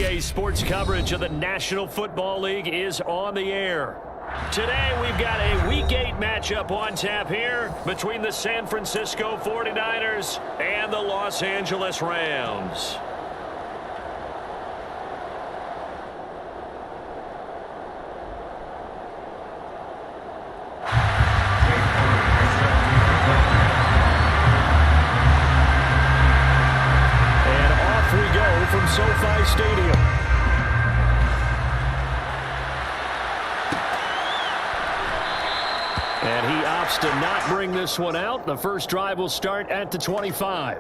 Weekday sports coverage of the National Football League is on the air. Today we've got a Week 8 matchup on tap here between the San Francisco 49ers and the Los Angeles Rams. From SoFi Stadium. And he opts to not bring this one out. The first drive will start at the 25.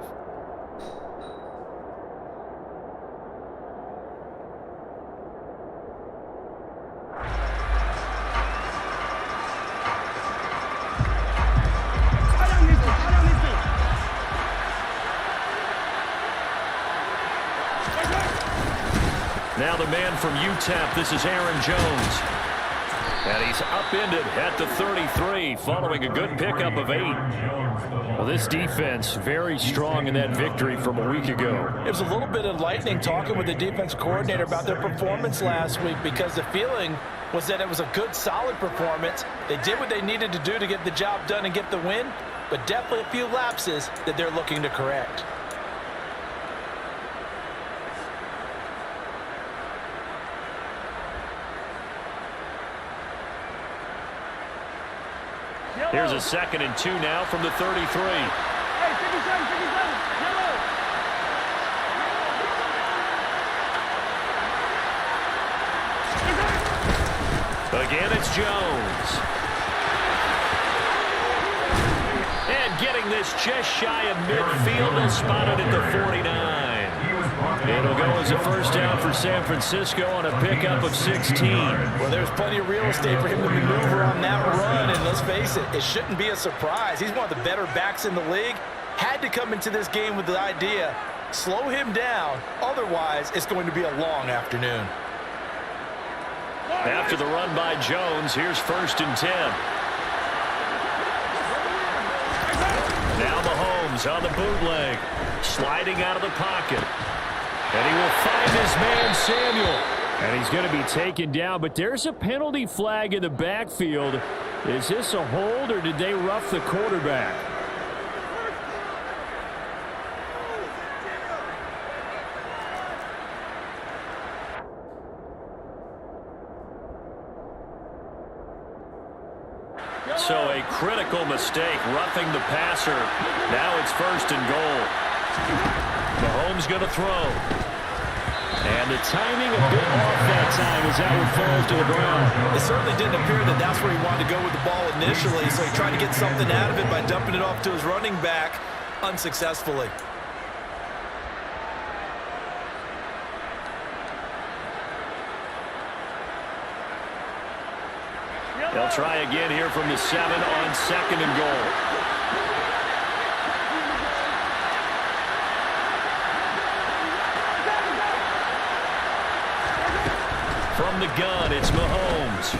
Now the man from UTEP, this is Aaron Jones. And he's upended at the 33 following a good pickup of 8. Well, this defense very strong in that victory from a week ago. It was a little bit enlightening talking with the defense coordinator about their performance last week because the feeling was that it was a good, solid performance. They did what they needed to do to get the job done and get the win, but definitely a few lapses that they're looking to correct. Here's a 2nd and 2 now from the 33. Hey, 57, 57, yellow. Again, it's Jones. And getting this just shy of midfield and spotted at the 49. It'll go as a first down for San Francisco on a pickup of 16. Well, there's plenty of real estate for him to maneuver on that run, and let's face it, it shouldn't be a surprise. He's one of the better backs in the league. Had to come into this game with the idea, slow him down, otherwise it's going to be a long afternoon. After the run by Jones, here's 1st and 10. Now Mahomes on the bootleg, sliding out of the pocket. And he will find his man, Samuel. And he's going to be taken down, but there's a penalty flag in the backfield. Is this a hold, or did they rough the quarterback? So a critical mistake, roughing the passer. Now it's 1st and goal. Mahomes going to throw. And the timing a bit off that time as that one falls to the ground. It certainly didn't appear that that's where he wanted to go with the ball initially, so he tried to get something out of it by dumping it off to his running back unsuccessfully. They'll try again here from the 7 on 2nd and goal. From the gun, it's Mahomes.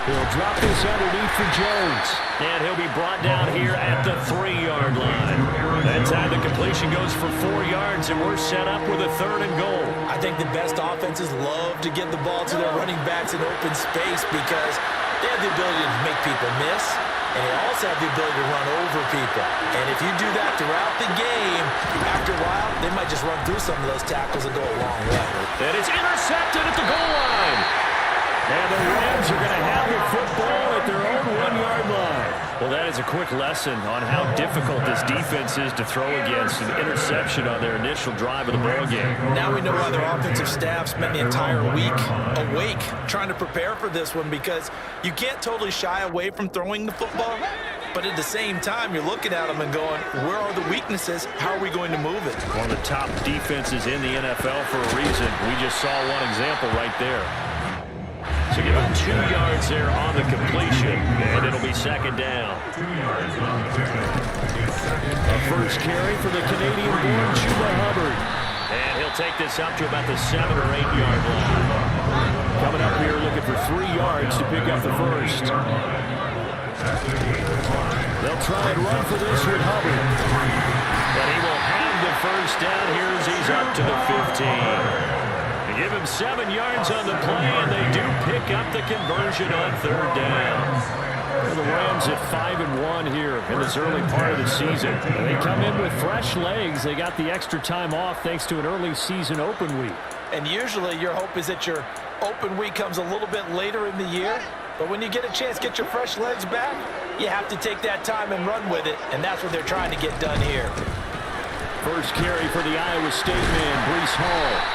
He'll drop this underneath for Jones. And he'll be brought down here at the 3-yard line. That time the completion goes for 4 yards, and we're set up with a 3rd and goal. I think the best offenses love to get the ball to their running backs in open space because they have the ability to make people miss, and they also have the ability to run over people. And if you do that throughout the game, after a while, they might just run through some of those tackles and go a long way. And it's intercepted at the goal line. And the Rams are going to have the football at their own 1-yard line. Well, that is a quick lesson on how difficult this defense is to throw against. An interception on their initial drive of the ball game. Now we know why their offensive staff spent the entire week awake trying to prepare for this one, because you can't totally shy away from throwing the football, but at the same time, you're looking at them and going, where are the weaknesses? How are we going to move it? One of the top defenses in the NFL for a reason. We just saw one example right there. So give him 2 yards there on the completion, and it'll be 2nd down. A first carry for the Canadian-born Chuba Hubbard. And he'll take this up to about the 7- or 8-yard line. Coming up here looking for 3 yards to pick up the first. They'll try and run for this with Hubbard. But he will have the first down here as he's up to the 15. Give him 7 yards on the play, and they do pick up the conversion on 3rd down. Well, the Rams at 5-1 here in this early part of the season. And they come in with fresh legs. They got the extra time off thanks to an early season open week. And usually your hope is that your open week comes a little bit later in the year. But when you get a chance to get your fresh legs back, you have to take that time and run with it. And that's what they're trying to get done here. First carry for the Iowa State man, Breece Hall.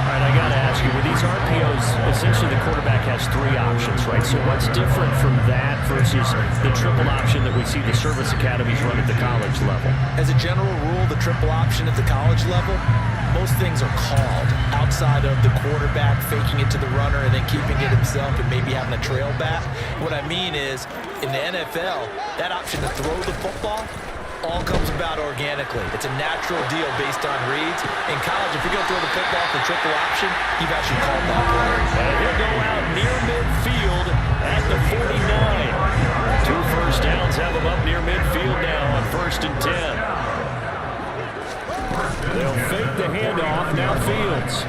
All right, I got to ask you, with these RPOs, essentially the quarterback has 3 options, right? So what's different from that versus the triple option that we see the service academies run at the college level? As a general rule, the triple option at the college level, most things are called outside of the quarterback faking it to the runner and then keeping it himself and maybe having a trail back. What I mean is, in the NFL, that option to throw the football all comes about organically. It's a natural deal based on reads. In college, if you're going to throw the football off the triple option, you've actually called that play. And he'll go out near midfield at the 49. 2 first downs have him up near midfield now on 1st and 10. They'll fake the handoff. Now Fields.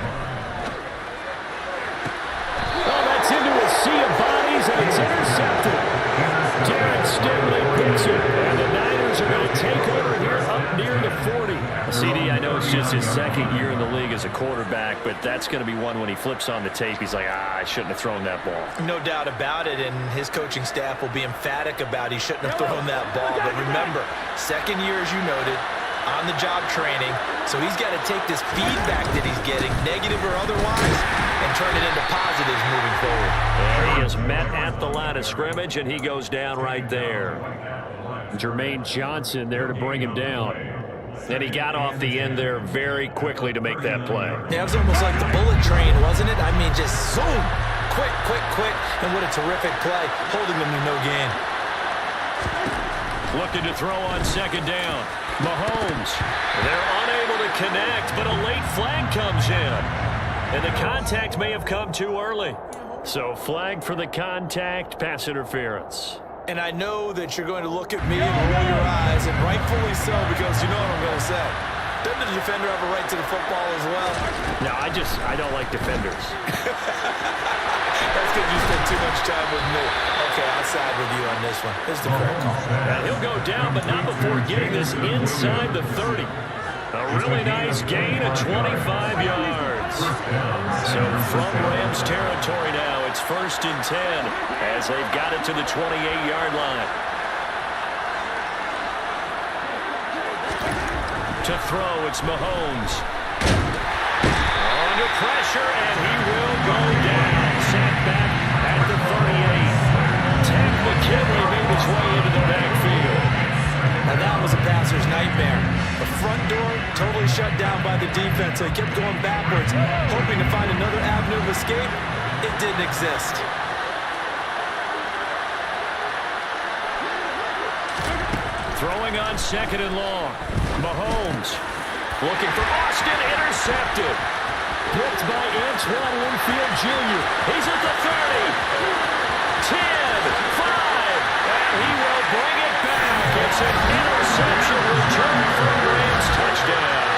Oh, that's into a sea of bodies, and it's intercepted. Jared Stingley picks it, and the Niners are going to take over here up near the 40. CD, I know it's just his 2nd year in the league as a quarterback, but that's going to be one when he flips on the tape, he's like, I shouldn't have thrown that ball. No doubt about it, and his coaching staff will be emphatic about he shouldn't have thrown that ball. But remember, 2nd year, as you noted, on-the-job training, so he's got to take this feedback that he's getting, negative or otherwise, and turn it into positives moving forward. And he is met at the line of scrimmage, and he goes down right there. Jermaine Johnson there to bring him down. And he got off the end there very quickly to make that play. Yeah, it was almost like the bullet train, wasn't it? I mean, just zoom, quick, and what a terrific play, holding them to no gain. Looking to throw on 2nd down. Mahomes. They're unable to connect, but a late flag comes in. And the contact may have come too early. So flag for the contact, pass interference. And I know that you're going to look at me and roll your eyes, and rightfully so, because you know what I'm going to say. Doesn't the defender have a right to the football as well? No, I don't like defenders. That's because you spend too much time with me. Okay, I'll side with you on this one. This is the correct call. And he'll go down, but not before getting this inside the 30. A really nice gain of 25 yards. So from Rams territory now, it's 1st and 10 as they've got it to the 28-yard line. To throw, it's Mahomes. Under pressure, and he will go down. Sacked back at the 38. Tank McKinley made his way into the backfield. And that was a passer's nightmare. The front door totally shut down by the defense, so he kept going backwards, hoping to find another avenue of escape. It didn't exist. Throwing on 2nd and long. Mahomes looking for Austin, intercepted. Blitzed by Antoine Winfield Jr. He's at the 30. 10, 5, and he will bring it back. It's an interception return for a Rams touchdown.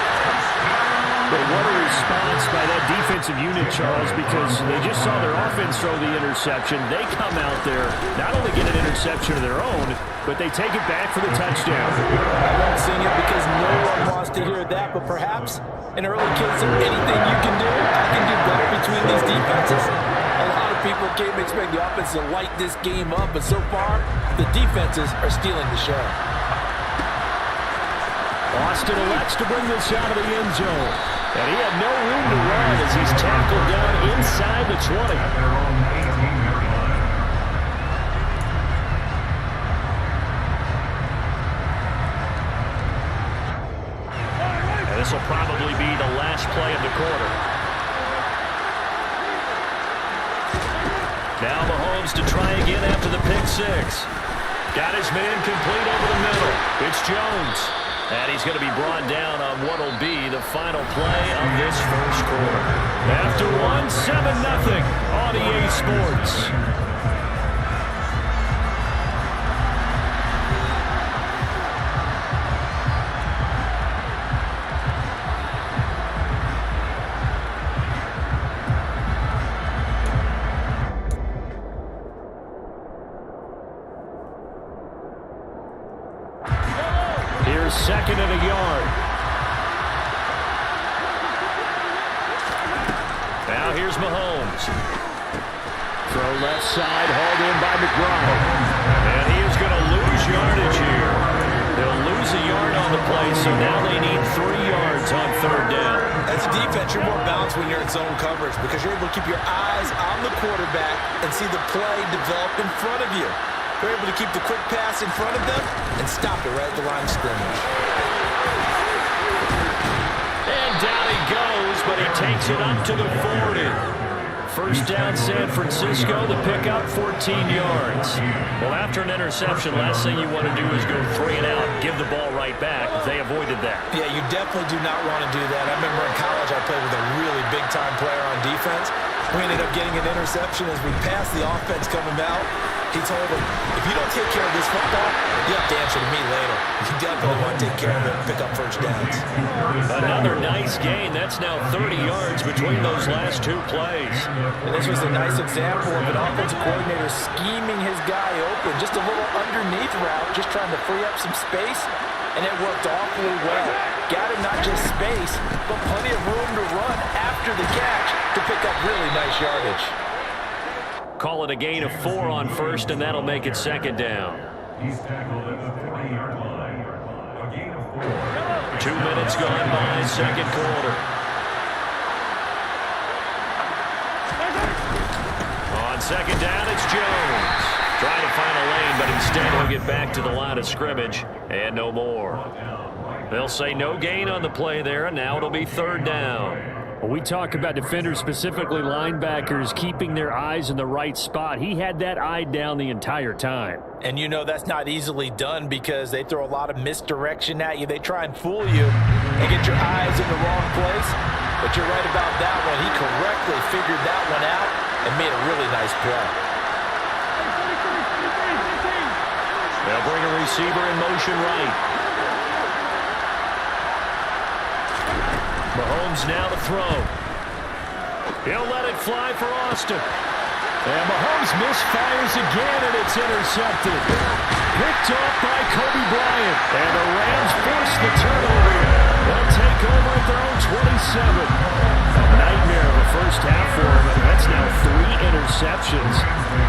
But what a response by that defensive unit, Charles, because they just saw their offense throw the interception. They come out there, not only get an interception of their own, but they take it back for the touchdown. I won't sing it because no one wants to hear that, but perhaps in early case of anything you can do, I can do better between these defenses. A lot of people came expect the offense to light this game up, but so far, the defenses are stealing the show. Austin elects to bring this out of the end zone. And he had no room to run as he's tackled down inside the 20. And this will probably be the last play of the quarter. Now Mahomes to try again after the pick 6. Got his man complete over the middle. It's Jones. And he's going to be brought down on what will be the final play of this first quarter. After 7-0 on EA Sports. 2nd and a yard. Now here's Mahomes. Throw left side, hauled in by McBride. And he is going to lose yardage here. They'll lose a yard on the play, so now they need 3 yards on 3rd down. As a defense, you're more balanced when you're in zone coverage because you're able to keep your eyes on the quarterback and see the play develop in front of you. You're able to keep the quick pass in front of them and stop it right at the line of scrimmage. And down he goes, but he takes it up to the 40. 1st down, San Francisco. The pickup, 14 yards. Well, after an interception, last thing you want to do is go 3 and out, give the ball right back. They avoided that. Yeah, you definitely do not want to do that. I remember in college I played with a really big-time player on defense. We ended up getting an interception as we passed the offense coming out. He told him, if you don't take care of this football, you have to answer to me later. You definitely want to take care of it and pick up 1st downs. Another nice gain. That's now 30 yards between those last 2 plays. And this was a nice example of an offensive coordinator scheming his guy open. Just a little underneath route, just trying to free up some space, and it worked awfully well. Got him not just space, but plenty of room to run after the catch to pick up really nice yardage. Call it a gain of 4 on 1st, and that'll make it 2nd down. He's tackled at the 40-yard line. A gain of 4. 2 minutes gone by, 2nd quarter. On 2nd down, it's Jones. Trying to find a lane, but instead he'll get back to the line of scrimmage, and no more. They'll say no gain on the play there, and now it'll be 3rd down. Well, we talk about defenders, specifically linebackers, keeping their eyes in the right spot. He had that eye down the entire time. And you know that's not easily done because they throw a lot of misdirection at you. They try and fool you and get your eyes in the wrong place. But you're right about that one. He correctly figured that one out and made a really nice play. They'll bring a receiver in motion right. Mahomes now to throw. He'll let it fly for Austin. And Mahomes misfires again, and it's intercepted. Picked off by Kobe Bryant. And the Rams force the turnover. They'll take over at their own 27. A nightmare of a 1st half for him, and that's now 3 interceptions.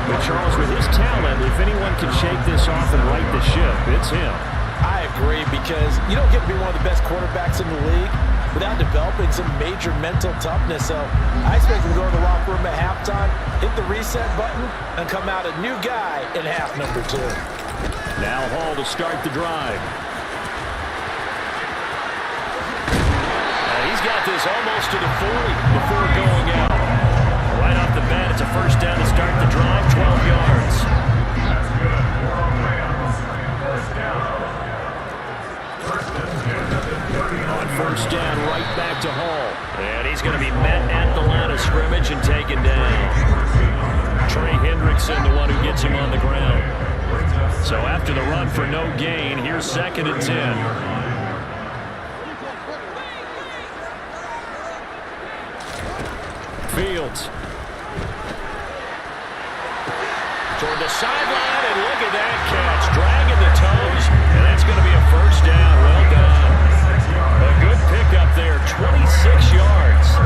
But Charles, with his talent, if anyone can shake this off and right the ship, it's him. I agree because you don't get to be one of the best quarterbacks in the league without developing some major mental toughness. So I expect him to go to the locker room at halftime, hit the reset button, and come out a new guy in half number 2. Now Hall to start the drive. He's got this almost to the 40 before going out. Right off the bat, it's a 1st down to start the drive, 12 yards. That's good for a Rams. 1st down. On 1st down, right back to Hall. And he's going to be met at the line of scrimmage and taken down. Trey Hendrickson, the one who gets him on the ground. So after the run for no gain, here's 2nd and 10. Fields. Toward the sideline, and look at that catch. Dragging the toes, and that's going to be a 1st down. Well done. A good pickup there, 26 yards.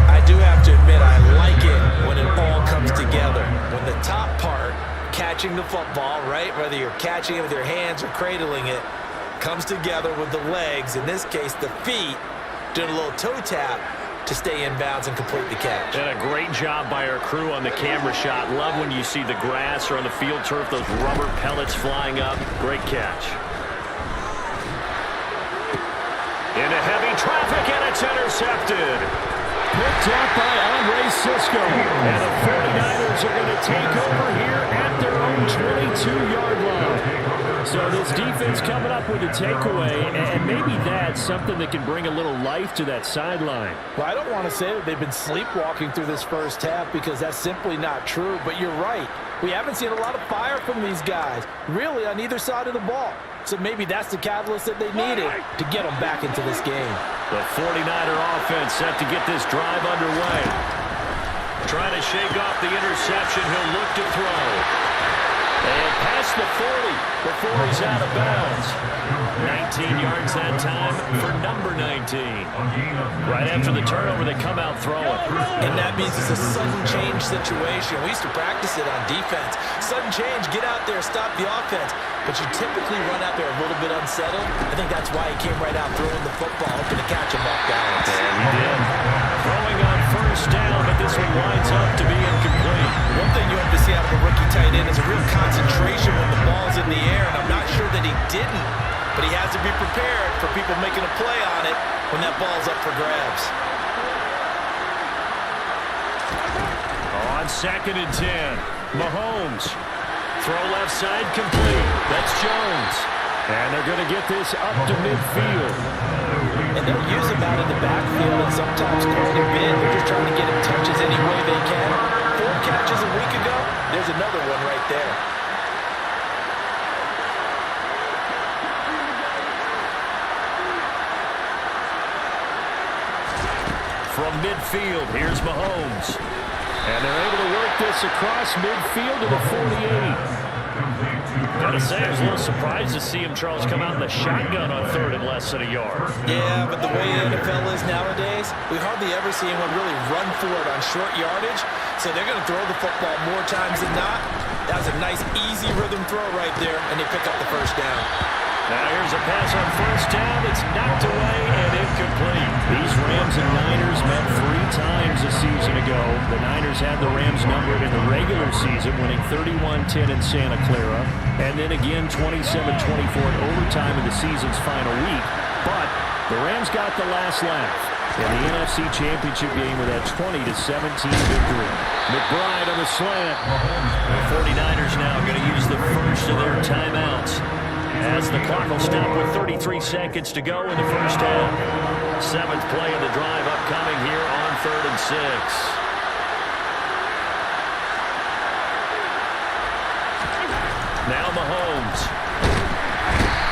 I do have to admit, I like it when it all comes together. When the top part, catching the football, right, whether you're catching it with your hands or cradling it, comes together with the legs, in this case the feet, doing a little toe tap to stay in bounds and complete the catch. And a great job by our crew on the camera shot. Love when you see the grass or on the field turf, those rubber pellets flying up. Great catch. Into heavy traffic, and it's intercepted. Picked up by Andre Sisco. And the 49ers are going to take over here at their own 22-yard line. So this defense coming up with a takeaway, and maybe that's something that can bring a little life to that sideline. Well, I don't want to say that they've been sleepwalking through this 1st half because that's simply not true, but you're right. We haven't seen a lot of fire from these guys, really on either side of the ball. So maybe that's the catalyst that they needed to get them back into this game. The 49er offense set to get this drive underway. Trying to shake off the interception, he'll look to throw. And pass across the 40 before he's out of bounds. 19 yards that time for number 19. Right after the turnover, they come out throwing. And that means it's a sudden change situation. We used to practice it on defense. Sudden change, get out there, stop the offense. But you typically run out there a little bit unsettled. I think that's why he came right out throwing the football, hoping to catch him off balance. And he did. Throwing on first down, but this one winds up to be incomplete. One thing you hope to see out of a rookie tight end is a real concentration when the ball's in the air, and I'm not sure that he didn't. But he has to be prepared for people making a play on it when that ball's up for grabs. On 2nd and 10, Mahomes. Throw left side complete. That's Jones. And they're going to get this up to midfield. And they'll use him out in the backfield and sometimes quite a bit. They're just trying to get him touches any way they can. 4 catches a week ago. There's another one right there. From midfield, here's Mahomes. And they're able to work this across midfield to the 48. Gotta say, I was a little surprised to see him, Charles, come out in the shotgun on 3rd and less than a yard. Yeah, but the way the NFL is nowadays, we hardly ever see anyone really run for it on short yardage. So they're going to throw the football more times than not. That was a nice, easy rhythm throw right there, and they pick up the first down. Now here's a pass on first down. It's knocked away and incomplete. These Rams and Niners met 3 times a season ago. The Niners had the Rams numbered in the regular season, winning 31-10 in Santa Clara, and then again 27-24 in overtime in the season's final week. But the Rams got the last laugh in the NFC Championship game with that 20-17 victory. McBride on the slant. The 49ers now going to use the first of their timeouts, as the clock will stop with 33 seconds to go in the first half. 7th play of the drive upcoming here on 3rd and 6. Now Mahomes.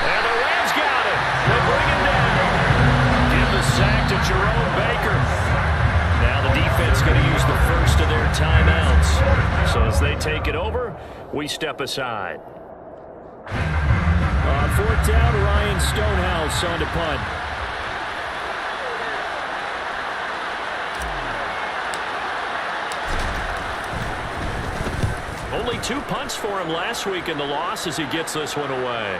And the Rams got it. They bring him down. Give the sack to Jerome Baker. Now the defense going to use the first of their timeouts. So as they take it over, we step aside. On 4th down, Ryan Stonehouse on to punt. Only 2 punts for him last week in the loss as he gets this one away.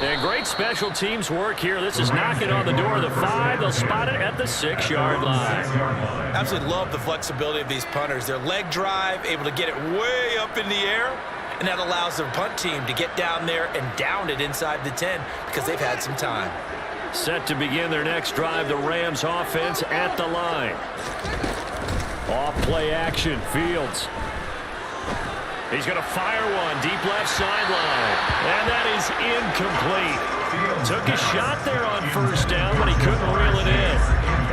And great special teams work here. This is knocking on the door of the 5. They'll spot it at the 6-yard line. Absolutely love the flexibility of these punters. Their leg drive, able to get it way up in the air. And that allows their punt team to get down there and down it inside the 10 because they've had some time. Set to begin their next drive, the Rams offense at the line. Off play action, Fields. He's going to fire one deep left sideline. And that is incomplete. Took a shot there on first down, but he couldn't reel it in.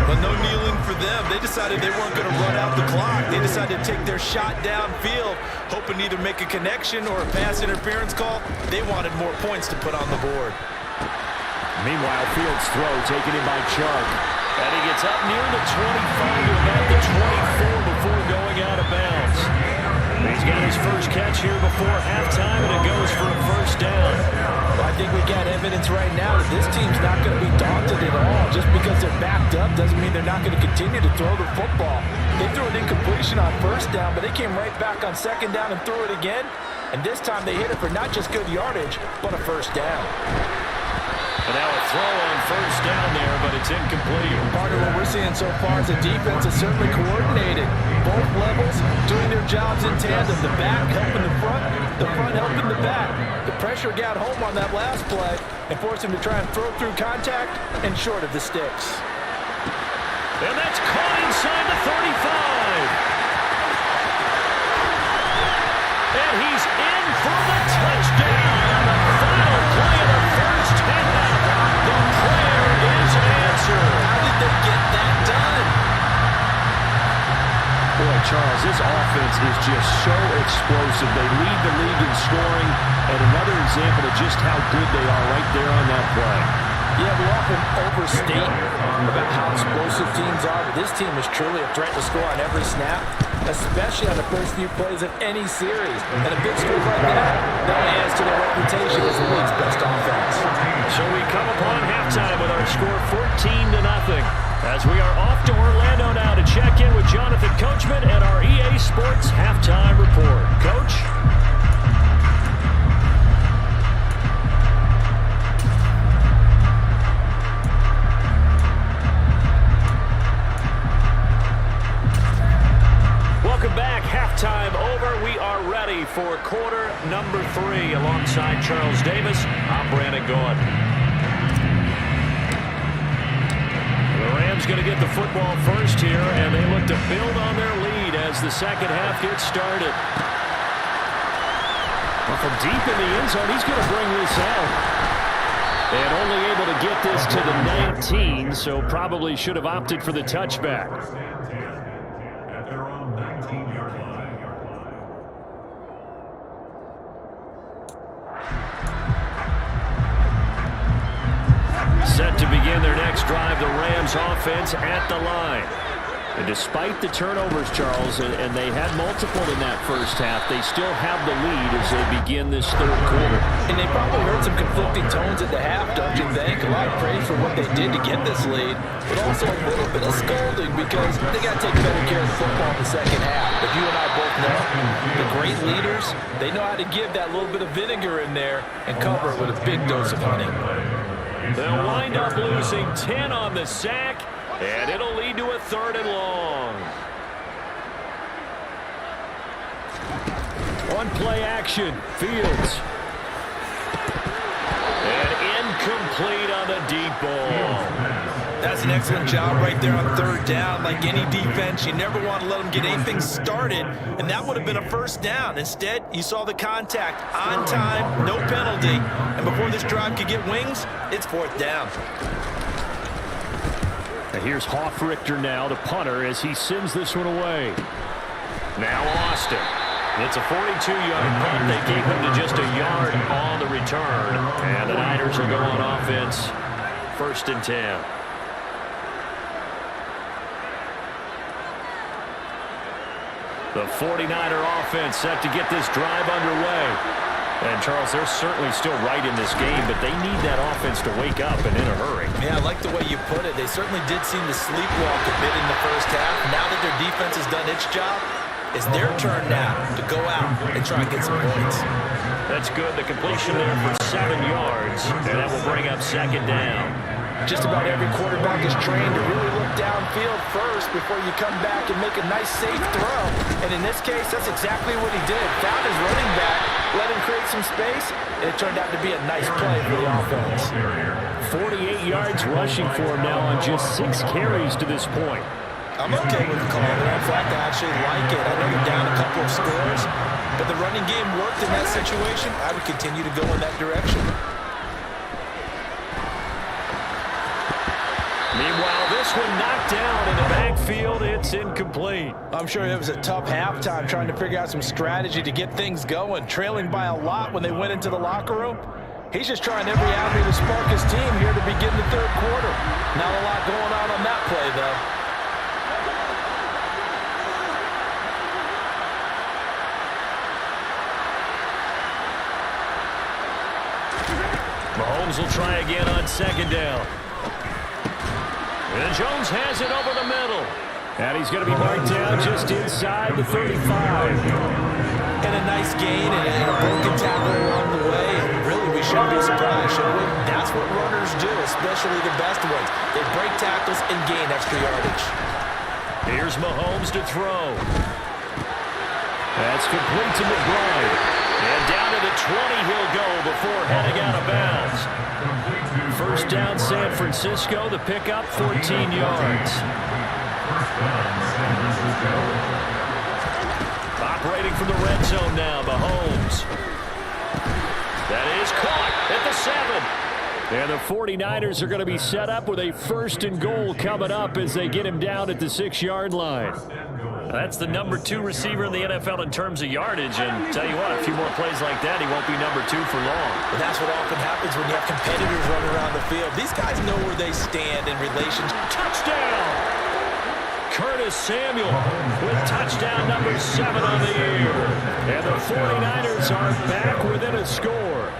But no kneeling for them. They decided they weren't going to run out the clock. They decided to take their shot downfield, hoping to either make a connection or a pass interference call. They wanted more points to put on the board. Meanwhile, Fields' throw taken in by Chark. And he gets up near the 25 to about the 24 before going out of bounds. He's got his first catch here before halftime, and it goes for a first down. Well, I think we got evidence right now that this team's not going to be daunted at all. Just because they're backed up doesn't mean they're not going to continue to throw the football. They threw an incompletion on first down, but they came right back on 2nd down and threw it again. And this time they hit it for not just good yardage, but a first down. And now a throw on first down there, but it's incomplete. Part of what we're seeing so far is the defense is certainly coordinated. Both levels doing their jobs in tandem. The back helping the front helping the back. The pressure got home on that last play and forced him to try and throw through contact and short of the sticks. And that's caught inside the 35. And he's in for the touchdown on the final play of the first half. The prayer is answered. How did they get that done? Boy, Charles, this offense is just so explosive. They lead the league in scoring, and another example of just how good they are right there on that play. Yeah, we often overstate about how explosive teams are, but this team is truly a threat to score on every snap, especially on the first few plays of any series. And a big score like that adds to their reputation as the league's best offense. So we come upon halftime with our score 14-0. As we are off to Orlando now to check in with Jonathan Coachman and our EA Sports Halftime Report. Coach? Welcome back. Halftime over. We are ready for quarter number 3 alongside Charles Davis. I'm Brandon Gaud. The Rams going to get the football first here, and they look to build on their lead as the second half gets started. Well, from deep in the end zone, he's going to bring this out. And only able to get this to the 19, so probably should have opted for the touchback. At their own 19-yard line. Set to begin their next drive, the Rams offense at the line. And despite the turnovers, Charles, and they had multiple in that first half, they still have the lead as they begin this third quarter. And they probably heard some conflicting tones at the half, don't you think? A lot of praise for what they did to get this lead, but also a little bit of scolding because they got to take better care of the football in the second half. But you and I both know the great leaders, they know how to give that little bit of vinegar in there and cover it with a big dose of honey. They'll wind up losing 10 on the sack, and it'll lead to a 3rd and long. One play action, Fields. And incomplete on the deep ball. That's an excellent job right there on 3rd down. Like any defense, you never want to let them get anything started, and that would have been a 1st down. Instead, you saw the contact on time, no penalty, and before this drive could get wings, it's 4th down. And here's Hoffrichter now, the punter, as he sends this one away. Now Austin. It's a 42-yard punt. They keep him to just a yard on the return. And the Niners will go on offense, 1st and 10. The 49er offense set to get this drive underway. And, Charles, they're certainly still right in this game, but they need that offense to wake up and in a hurry. Yeah, I like the way you put it. They certainly did seem to sleepwalk a bit in the first half. Now that their defense has done its job, it's their turn now to go out and try and get some points. That's good. The completion there for 7 yards, and that will bring up 2nd down. Just about every quarterback is trained to really look downfield first before you come back and make a nice, safe throw. And in this case, that's exactly what he did. Found his running back, let him create some space, and it turned out to be a nice play for the offense. 48 yards rushing for him now on just 6 carries to this point. I'm okay with the call there. In fact, I actually like it. I know they're down a couple of scores, but the running game worked in that situation. I would continue to go in that direction. Meanwhile, this one knocked down in the backfield. It's incomplete. I'm sure it was a tough halftime trying to figure out some strategy to get things going. Trailing by a lot when they went into the locker room. He's just trying every avenue to spark his team here to begin the 3rd quarter. Not a lot going on that play, though. Mahomes will try again on 2nd down. And Jones has it over the middle. And he's going to be marked down just inside the 35. And a nice gain and a broken tackle along the way. Really, we shouldn't be surprised, should we? That's what runners do, especially the best ones. They break tackles and gain extra yardage. Here's Mahomes to throw. That's complete to McBride. And down to the 20 he'll go before heading out of bounds. 1st down, San Francisco. The pickup, 14 yards. Operating from the red zone now, Mahomes. That is caught at the 7. And the 49ers are going to be set up with a 1st and goal coming up as they get him down at the 6-yard line. That's the number 2 receiver in the NFL in terms of yardage. And tell you what, a few more plays like that, he won't be number 2 for long. And that's what often happens when you have competitors running around the field. These guys know where they stand in relation. Touchdown! Curtis Samuel with touchdown number 7 on the year. And the 49ers are back within a score.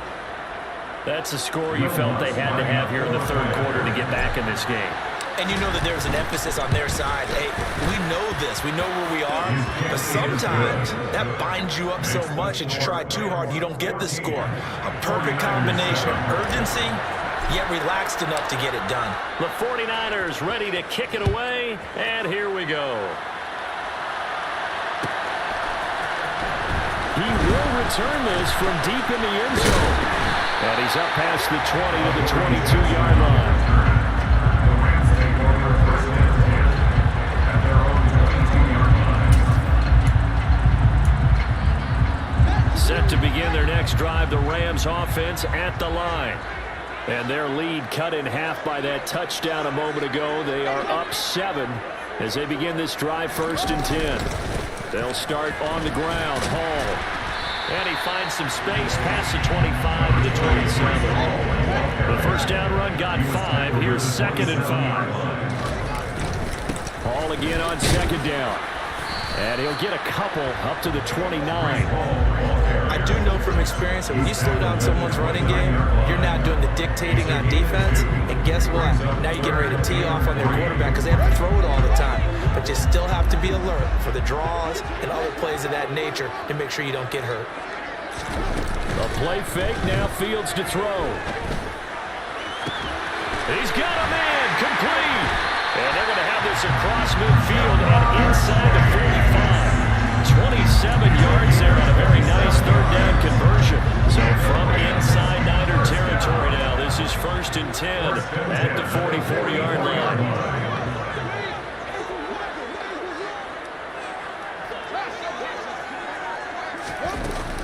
That's a score you felt they had to have here in the third quarter to get back in this game. And you know that there's an emphasis on their side. Hey, we know this. We know where we are. But sometimes that binds you up so much that you try too hard and you don't get the score. A perfect combination of urgency, yet relaxed enough to get it done. The 49ers ready to kick it away, and here we go. He will return this from deep in the end zone. And he's up past the 20 to the 22-yard line. Set to begin their next drive, the Rams offense at the line. And their lead cut in half by that touchdown a moment ago. They are up 7 as they begin this drive, 1st and 10. They'll start on the ground. Hall. And he finds some space past the 25 to the 27. The first down run got 5. Here's 2nd and 5. Hall again on 2nd down. And he'll get a couple up to the 29. I do know from experience that when you slow down someone's running game, you're now doing the dictating on defense. And guess what? Now you're getting ready to tee off on their quarterback because they have to throw it all the time. But you still have to be alert for the draws and other plays of that nature to make sure you don't get hurt. A play fake, now Fields to throw. He's got a man, complete. And they're going to have this across midfield and inside the 45. 27 yards there on a very nice third down conversion. So from inside Niner territory now, this is 1st and 10 at the 44-yard line.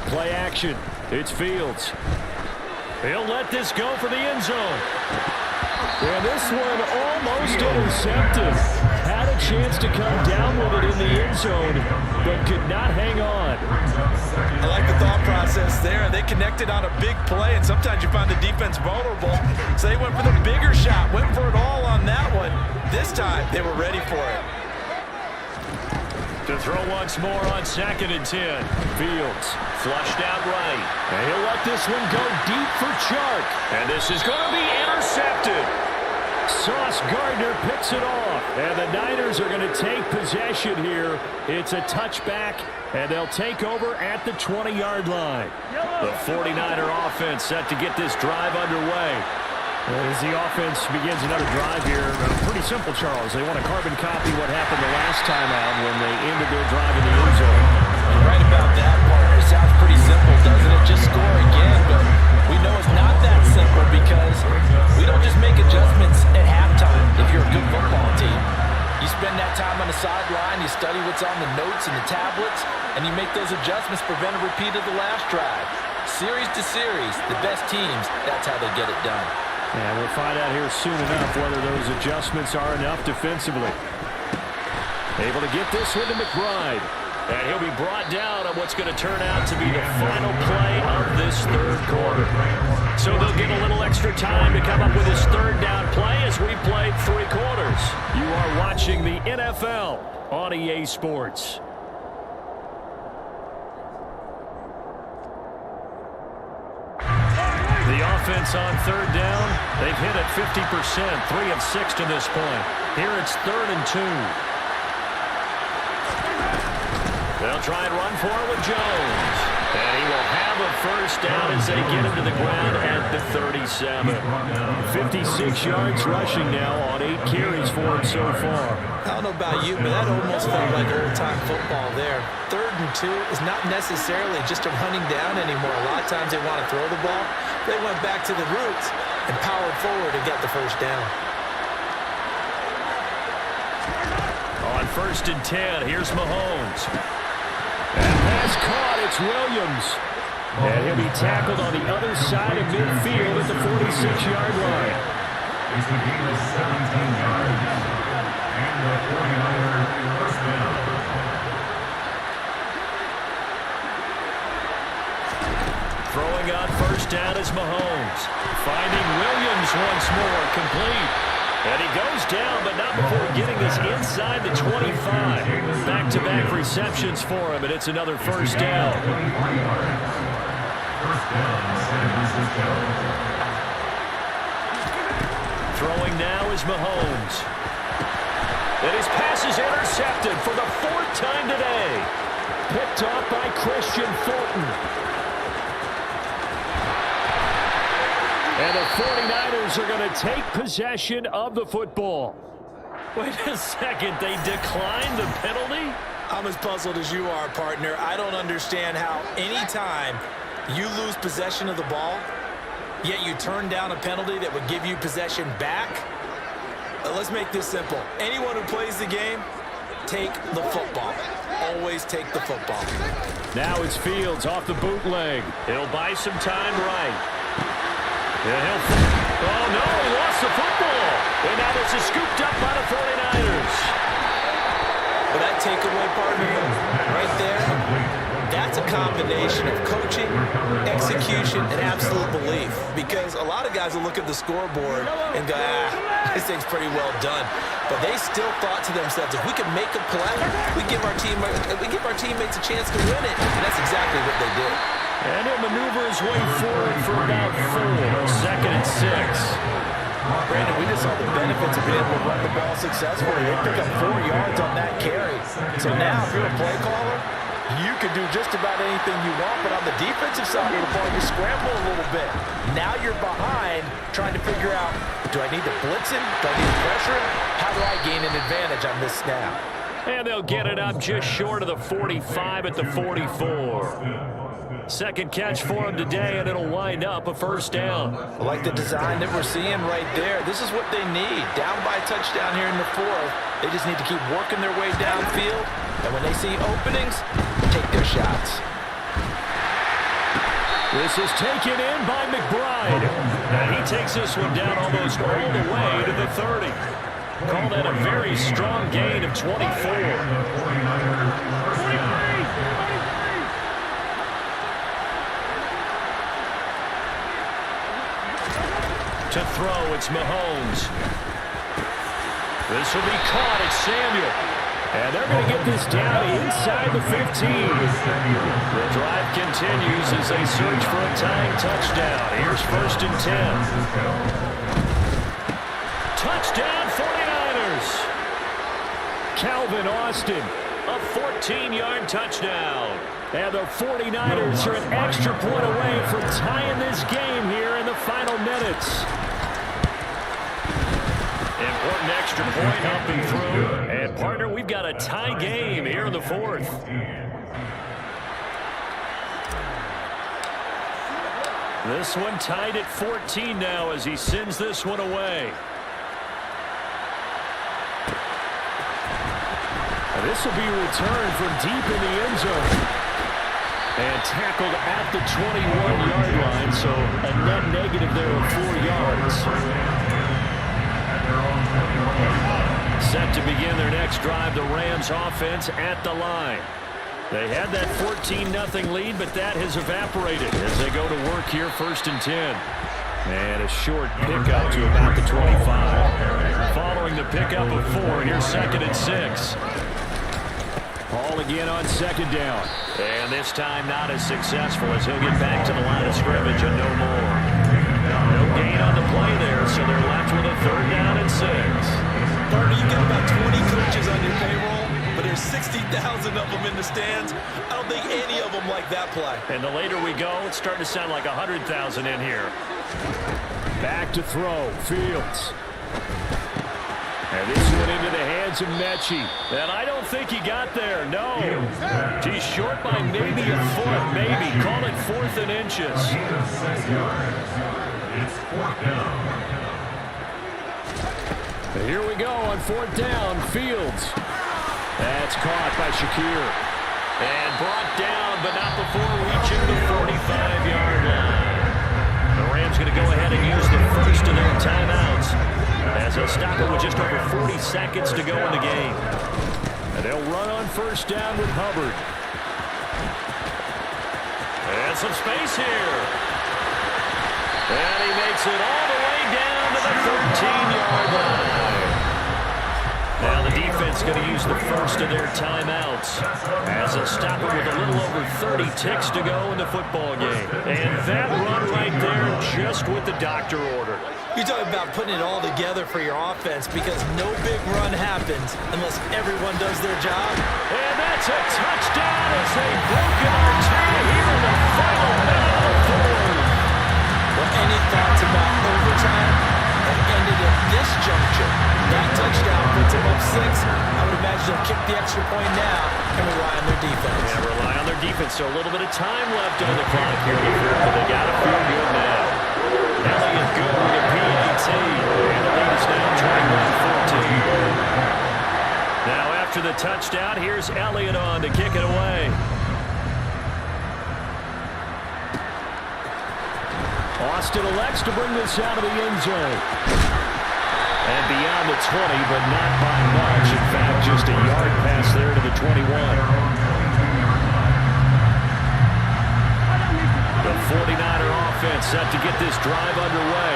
Play action. It's Fields. He'll let this go for the end zone. And this one almost intercepted. Had a chance to come down with it in the end zone, but could not hang on. I like the thought process there. They connected on a big play, and sometimes you find the defense vulnerable. So they went for the bigger shot, went for it all on that one. This time, they were ready for it. To throw once more on 2nd and 10. Fields flushed out right. And he'll let this one go deep for Chark. And this is going to be intercepted. Sauce Gardner picks it off. And the Niners are going to take possession here. It's a touchback, and they'll take over at the 20-yard line. The 49er offense set to get this drive underway. As the offense begins another drive here, pretty simple, Charles. They want to carbon copy what happened the last time out when they ended their drive in the end zone. You're right about that, partner. It sounds pretty simple, doesn't it? Just score again, but we know it's not that simple because we don't just make adjustments at halftime if you're a good football team. You spend that time on the sideline, you study what's on the notes and the tablets, and you make those adjustments, prevent a repeat of the last drive. Series to series, the best teams, that's how they get it done. And we'll find out here soon enough whether those adjustments are enough defensively. Able to get this one to McBride. And he'll be brought down on what's going to turn out to be the final play of this third quarter. So they'll get a little extra time to come up with his third down play as we played 3 quarters. You are watching the NFL on EA Sports. The offense on 3rd down, they've hit it 50%, 3 of 6 to this point. Here it's 3rd and 2. They'll try and run for it with Jones. And he will have a first down as they get him to the ground at the 37. 56 yards rushing now on 8 carries for him so far. I don't know about you, but that almost felt like old-time football there. 3rd and 2 is not necessarily just a running down anymore. A lot of times they want to throw the ball. They went back to the roots and powered forward and got the first down. On 1st and 10, here's Mahomes. And pass caught, it's Williams. And he'll be tackled on the other side of midfield at the 46-yard line. It's a gain of 17 yards. And the 49er first down. down is Mahomes. Finding Williams once more, complete. And he goes down, but not before getting this inside the 25. Back-to-back receptions for him, and it's another first down. Throwing now is Mahomes. And his pass is intercepted for the 4th time today. Picked off by Christian Fulton. And the 49ers are going to take possession of the football. Wait a second, they declined the penalty? I'm as puzzled as you are, partner. I don't understand how anytime you lose possession of the ball, yet you turn down a penalty that would give you possession back. Let's make this simple. Anyone who plays the game, take the football. Always take the football. Now it's Fields off the bootleg. He'll buy some time right. Oh, no, he lost the football. And now this is scooped up by the 49ers. Well, that takeaway, partner, right there, that's a combination of coaching, execution, and absolute belief. Because a lot of guys will look at the scoreboard and go, this thing's pretty well done. But they still thought to themselves, if we can make a play, we give our teammates a chance to win it. And that's exactly what they did. And he'll maneuver his way forward for about 4. Second and 6. Brandon, we just saw the benefits of being able to run the ball successfully. They pick up 4 yards on that carry. So now, if you're a play caller, you can do just about anything you want. But on the defensive side of the ball, you scramble a little bit. Now you're behind, trying to figure out, do I need to blitz him? Do I need to pressure him? How do I gain an advantage on this snap? And they'll get it up just short of the 45 at the 44. Second catch for him today, and it'll wind up a first down. I like the design that we're seeing right there. This is what they need. Down by a touchdown here in the 4th. They just need to keep working their way downfield. And when they see openings, take their shots. This is taken in by McBride. And he takes this one down almost all the way to the 30. Call that a very strong gain of 24. To throw, it's Mahomes. This will be caught. It's Samuel. And they're going to get this down inside the 15. The drive continues as they search for a tying touchdown. Here's 1st and 10. Touchdown 49ers. Calvin Austin, a 14-yard touchdown. And the 49ers are an extra point away from tying this game here in the final minutes. Important extra point up and through. And, partner, we've got a tie game here in the 4th. This one tied at 14 now as he sends this one away. And this will be returned from deep in the end zone. And tackled at the 21-yard line, so a net negative there of 4 yards. Set to begin their next drive, the Rams offense at the line. They had that 14-0 lead, but that has evaporated as they go to work here 1st and 10. And a short pickup to about the 25. Following the pickup of 4, here's 2nd and 6. Ball again on 2nd down. And this time not as successful as he'll get back to the line of scrimmage and no more. No gain on the play there, so they're left with a 3rd down and 6. Partner, you got about 20 coaches on your payroll, but there's 60,000 of them in the stands. I don't think any of them like that play. And the later we go, it's starting to sound like 100,000 in here. Back to throw, Fields. And this one into the hands of Mechie. And I don't think he got there, no. He's short by maybe a foot, maybe. Call it 4th and inches. It's 4th down. Here we go on 4th down, Fields. That's caught by Shakir. And brought down, but not before reaching the 45-yard line. The Rams going to go ahead and use the first of their timeouts as they'll stop it with just over 40 seconds to go in the game. And they'll run on 1st down with Hubbard. And some space here. And he makes it all the way down to the 13-yard line. Now the defense going to use the first of their timeouts as they'll stop it with a little over 30 ticks to go in the football game. And that run right there just what the doctor ordered. You're talking about putting it all together for your offense because no big run happens unless everyone does their job. And that's a touchdown as they've broken our tie here in the final minute of the fourth. Well, any thoughts about overtime have ended at this juncture. That touchdown puts them up 6. I would imagine they'll kick the extra point now and rely on their defense. Yeah, rely on their defense. So a little bit of time left on the clock here, but they got to feel good now. Elliott going to PAT, and the lead is now 21-14. Now after the touchdown, here's Elliott on to kick it away. Austin elects to bring this out of the end zone. And beyond the 20, but not by much. In fact, just a yard pass there to the 21. The 49er offense set to get this drive underway.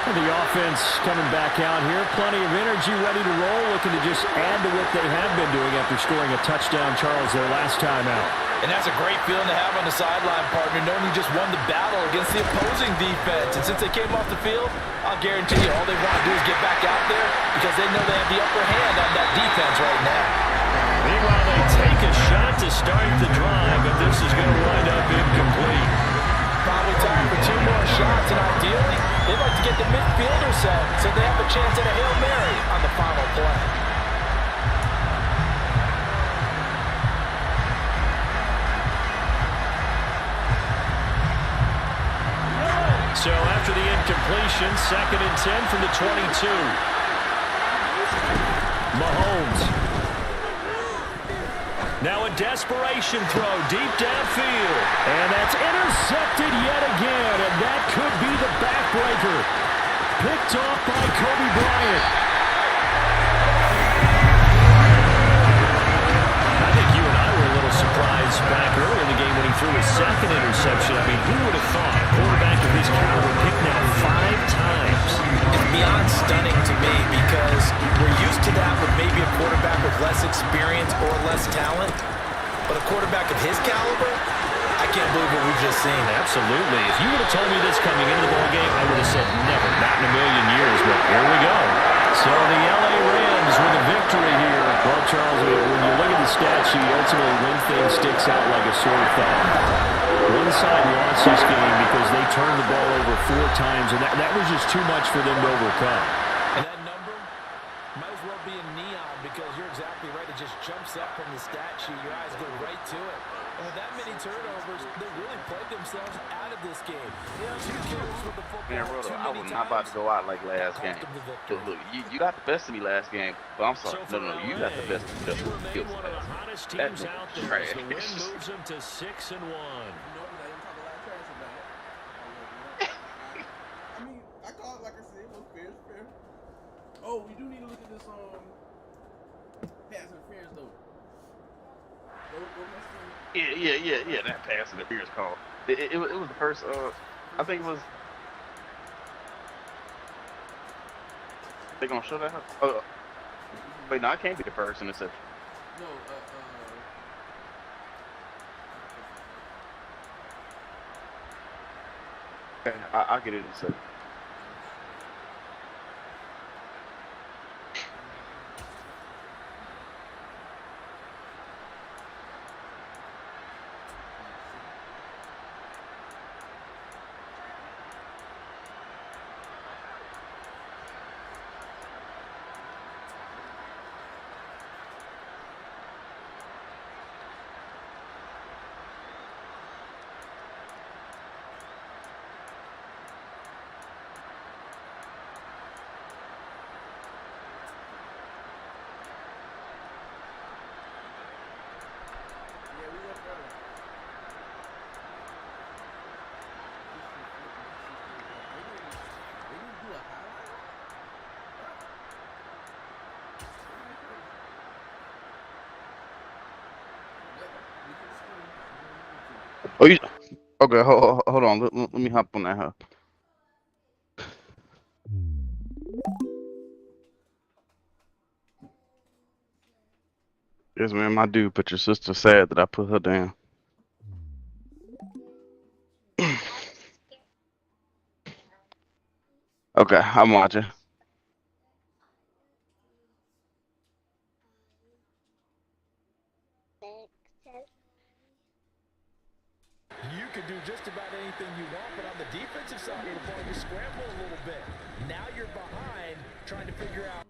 And the offense coming back out here. Plenty of energy, ready to roll, looking to just add to what they have been doing after scoring a touchdown, Charles, their last time out. And that's a great feeling to have on the sideline, partner, knowing you just won the battle against the opposing defense. And since they came off the field, I'll guarantee you all they want to do is get back out there because they know they have the upper hand on that defense right now. Meanwhile, they take a shot to start the drive, but this is going to wind up incomplete. Probably time for 2 more shots, and ideally, they'd like to get the midfielder set so they have a chance at a Hail Mary on the final play. So after the incompletion, 2nd and 10 from the 22. Mahomes. Now a desperation throw deep downfield. And that's intercepted yet again. And that could be the backbreaker. Picked off by Kobe Bryant. I think you and I were a little surprised back early in the game when he threw his 2nd interception. I mean, who would have thought a quarterback of his caliber picked now 5 times? It's beyond stunning to me because we're used to that with maybe a quarterback with less experience or less talent. But a quarterback of his caliber, I can't believe what we've just seen. Absolutely. If you would have told me this coming into the ballgame, I would have said never, not in a million years. But here we go. So the LA Rams with a victory here. Well, Charles, when you look at the stat sheet, ultimately one thing sticks out like a sore thumb. One side lost this game because they turned the ball over 4 times, and that was just too much for them to overcome. And that number might as well be in neon because you're exactly right. It just jumps up from the stat sheet. Your eyes go right to it. And with that many turnovers, they really played themselves out of this game. 2 kills with the football. Man, brother, I was not about to go out like last game. Look, you got the best of me last game, but I'm sorry. No, you got the best of me. Just kills last. That nigga trash. The win moves them to 6-1. I call it like I said, it was fair, it's fair. Oh, we do need to look at this pass interference though. Yeah, that pass interference call. It was the first, I think it was, they gonna show that? Wait, no, it can't be the first interception. No, Okay, I'll get it in a second. Oh, you okay? Hold on. Let me hop on that. Huh? Yes, ma'am, I do. But your sister sad that I put her down. Okay, I'm watching. You can do just about anything you want, but on the defensive side of the ball, you scramble a little bit. Now you're behind, trying to figure out.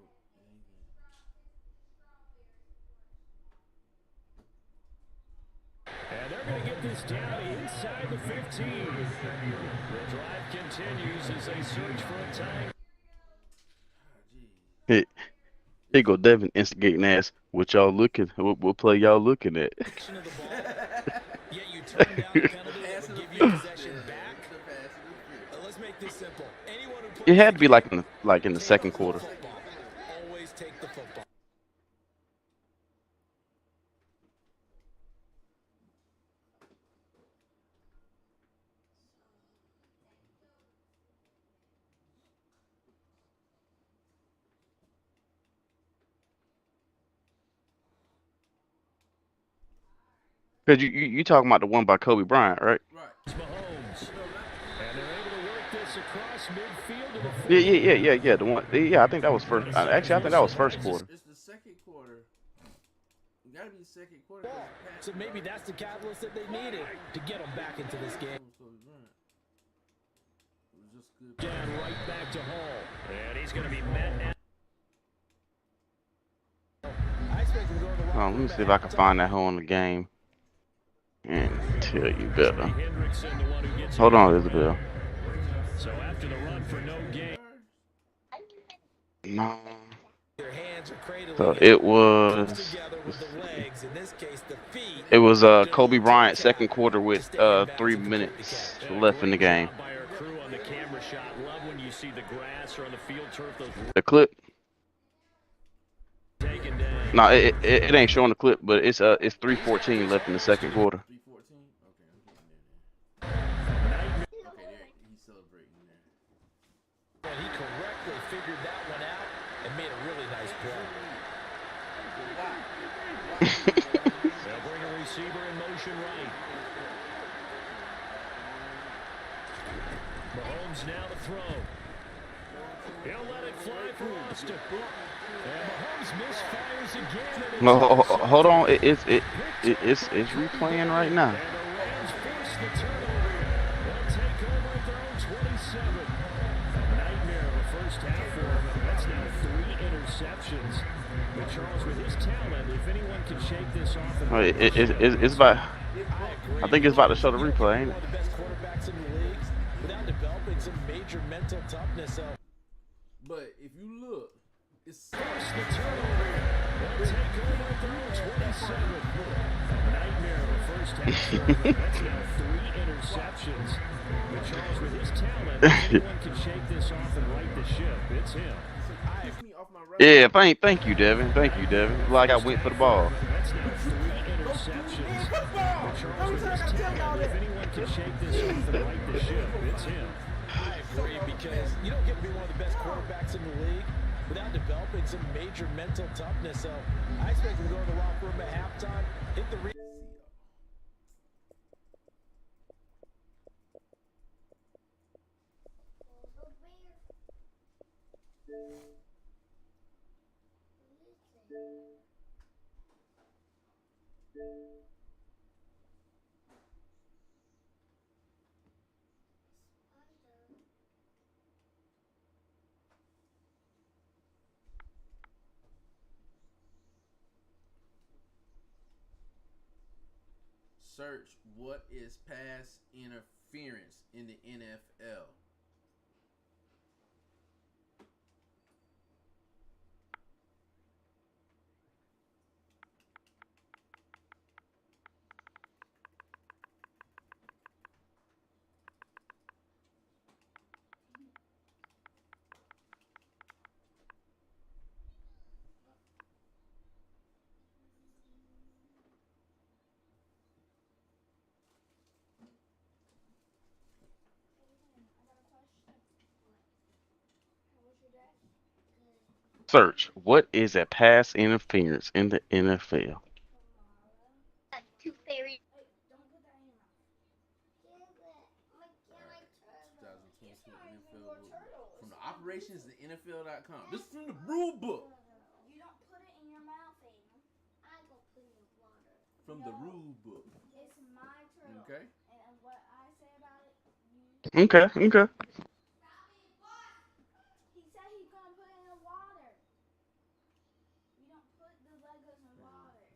And they're going to get this down inside the 15. The drive continues as they search for a tie. Hey, here go Devin instigating ass. What y'all looking? What play y'all looking at? Yet you turn down a penalty that would give you possession back. Let's make this simple. Anyone who It plays had the to be game, like in the take second the quarter. football. Always take the football. Cause you talking about the one by Kobe Bryant, right? Right. Mahomes. And they're able to work this across midfield to the 40. Yeah. The one. Yeah, I think that was first. Actually, I think that was first quarter. It's the second quarter. It gotta be the second quarter. So maybe that's the catalyst that they needed to get them back into this game. It was just good. Down right back to Hall. And he's going to be met now. I expect them to go to the Oh, let me see if I can find that hole in the game and tell you better. Hendrickson, the one who gets Hold it. on, Isabel. So after the run for no gain. No. Their hands are cradling So it. it was. Together with the legs, in this case the feet. It was Kobe Bryant second quarter with 3 minutes left in the game. By our crew on the camera shot. Love when you see the grass or on the field turf. Those The clip. taken down. No, it ain't showing the clip, but it's 3:14 left in the second quarter. 3:14. Okay, I'm getting there. Okay, there he's celebrating there. And he correctly figured that one out and made a really nice play. They'll bring a receiver in motion right. Mahomes now to throw. He'll let it fly for Austin. And Mahomes misfires again. And No, hold on. It's replaying right now. And the Rams force the turnover. They'll take over at their own 27. Nightmare of a first half for him. That's now 3 interceptions. But Charles, with his talent, if anyone can shake this off. It's about. I think it's about to show the replay, ain't it? One of the best quarterbacks in the league without developing some major mental toughness. But if you look, it's Force the turnover. They'll take over at their own 27. Nightmare of a first half for him. That's now 3 interceptions. But Charles, with his talent, if anyone can shake this off and right the ship, it's him. keeps me off my right. Yeah, thank you, Devin. Thank you, Devin. Like I went for the ball. That's now 3 interceptions. But Charles, with his talent, if anyone can shake this off and right the ship, it's him. I agree, because you don't get to be one of the best quarterbacks in the league without developing some major mental toughness. So I expect him to go to the locker room at halftime, hit the Search what is pass interference in the NFL. Search what is a pass interference in the NFL. Operations the NFL.com. This is from the rule book. You don't put it in your mouth, Aiden. I go put it in water. From the rule book. It's my turtle. Okay. And what I say about it, you... Okay. He said he's gonna put it in the water. You don't put the Legos in water.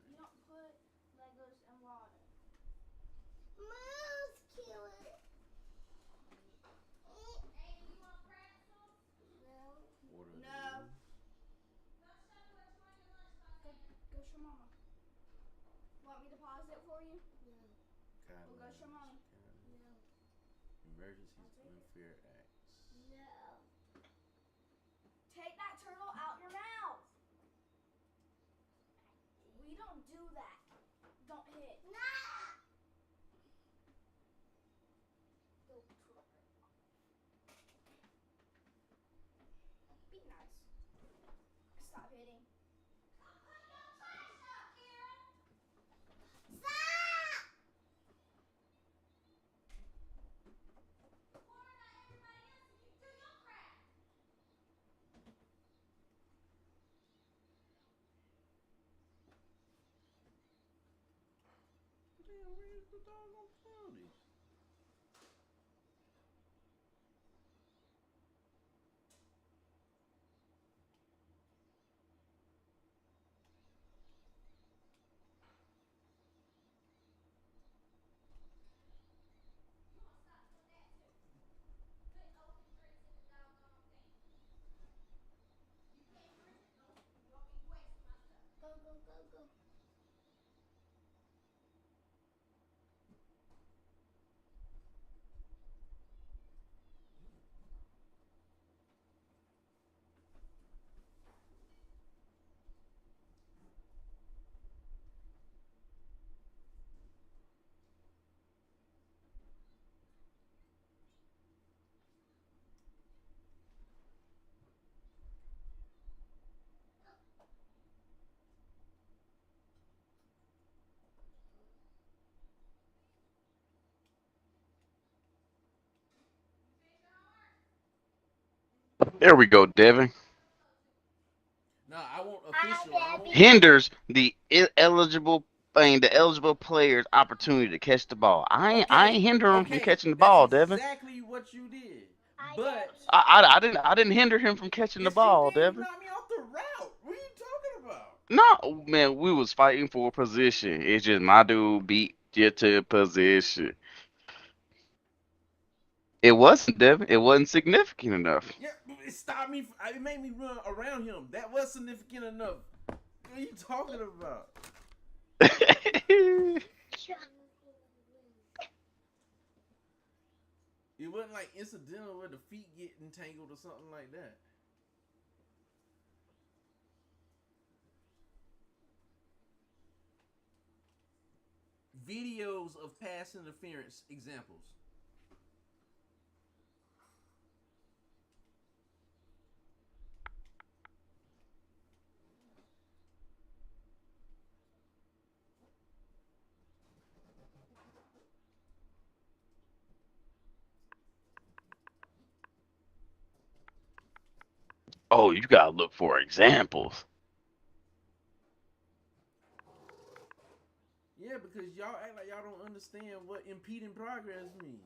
You don't put Legos in water. Mouse killer. Hey, you want pretzels? No. Go show Mama. Want me to pause it for you? No. Well, go show Mommy. No. Emergencies, unfair acts. No. Take that turtle out your mouth. We don't do that. Don't hit. No. Go turtle. Be nice. Stop hitting. Damn, where's the doggone penalty? Go. There we go, Devin. No, I want official. Hinders the eligible player's opportunity to catch the ball. I ain't hindering him from catching the ball, Devin. Exactly what you did. But I didn't hinder him from catching the ball, you Devin. knocked me off the route. What are you talking about? No, man, we was fighting for position. It's just my dude beat you to position. It wasn't, Devin. It wasn't significant enough. Yeah, it stopped me. It made me run around him. That was significant enough. What are you talking about? It wasn't like incidental where the feet get entangled or something like that. Videos of pass interference examples. Oh, you gotta look for examples. Yeah, because y'all act like y'all don't understand what impeding progress means.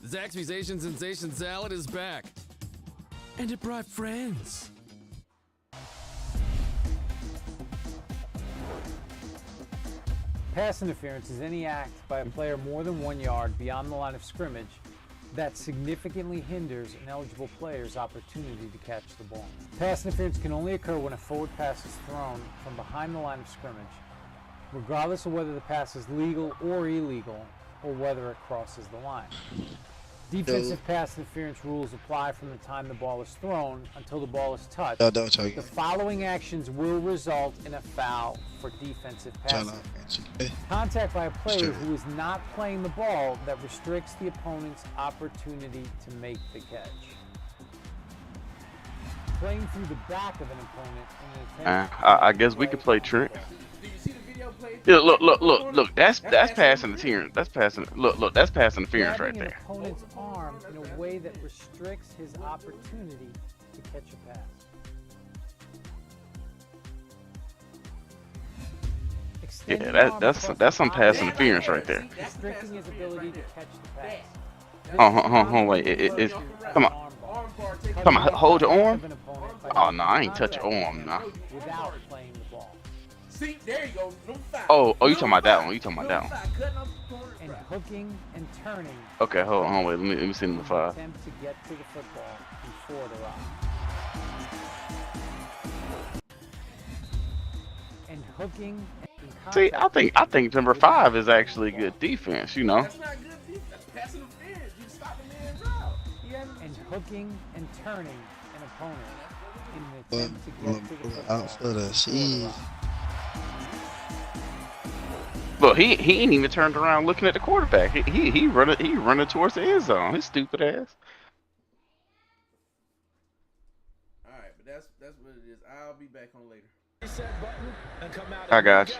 Zaxby's Asian Sensation Salad is back. And it brought friends. Pass interference is any act by a player more than 1 yard beyond the line of scrimmage that significantly hinders an eligible player's opportunity to catch the ball. Pass interference can only occur when a forward pass is thrown from behind the line of scrimmage, regardless of whether the pass is legal or illegal, or whether it crosses the line. Defensive pass interference rules apply from the time the ball is thrown until the ball is touched. The following actions will result in a foul for defensive pass interference. Contact by a player who is not playing the ball that restricts the opponent's opportunity to make the catch. playing through the back of an opponent in an attempt to I guess we could play Trent. Do you see the video play? Yeah, look. That's pass interference. That's passing. Look, that's pass interference right grabbing an there. opponent's arm in a way that restricts his opportunity to catch a pass. Extending Yeah, arm that's across some the pass body, interference right there. restricting his ability to catch the pass. Wait. It's come on. Come on, hold your arm. Oh no, I ain't touch your arm, nah. Without playing the ball. See, there you go. No foul. Oh, you talking about that one? You talking about that one? Cutting off the corner. And hooking and turning. Okay, hold on, wait. Let me see number 5. Attempt to get to the football before the rock. And hooking and See, I think number 5 is actually good defense. You know. That's not good defense. That's passing interference. You stop the man's route. and hooking and turning an opponent in an attempt to get to the football. Out for the seed. Look, he ain't even turned around looking at the quarterback. He running towards the end zone. His stupid ass. All right, but that's what it is. I'll be back on later. I got you.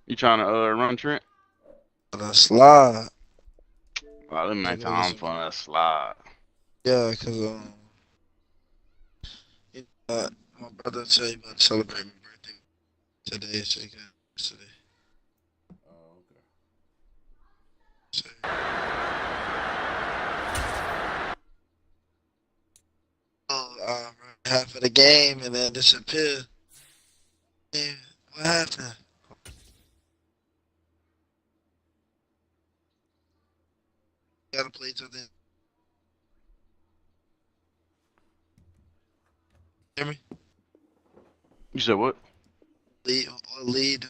You trying to run Trent? The slide. Oh, them night time for a slide. Yeah, cause my brother said he about to celebrate my birthday today, so he got yesterday. Oh, okay. So, half of the game and then disappear. Yeah, what happened? Gotta play till then. Hear me? You said what? Lead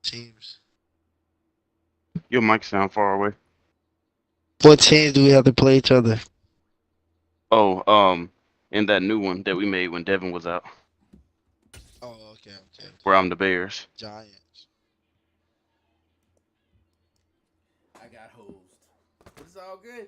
teams. Your mic sound far away. What teams do we have to play each other? Oh, in that new one that we made when Devin was out, Oh, okay. where I'm the Bears. Giants. I got hosed. But it's all good.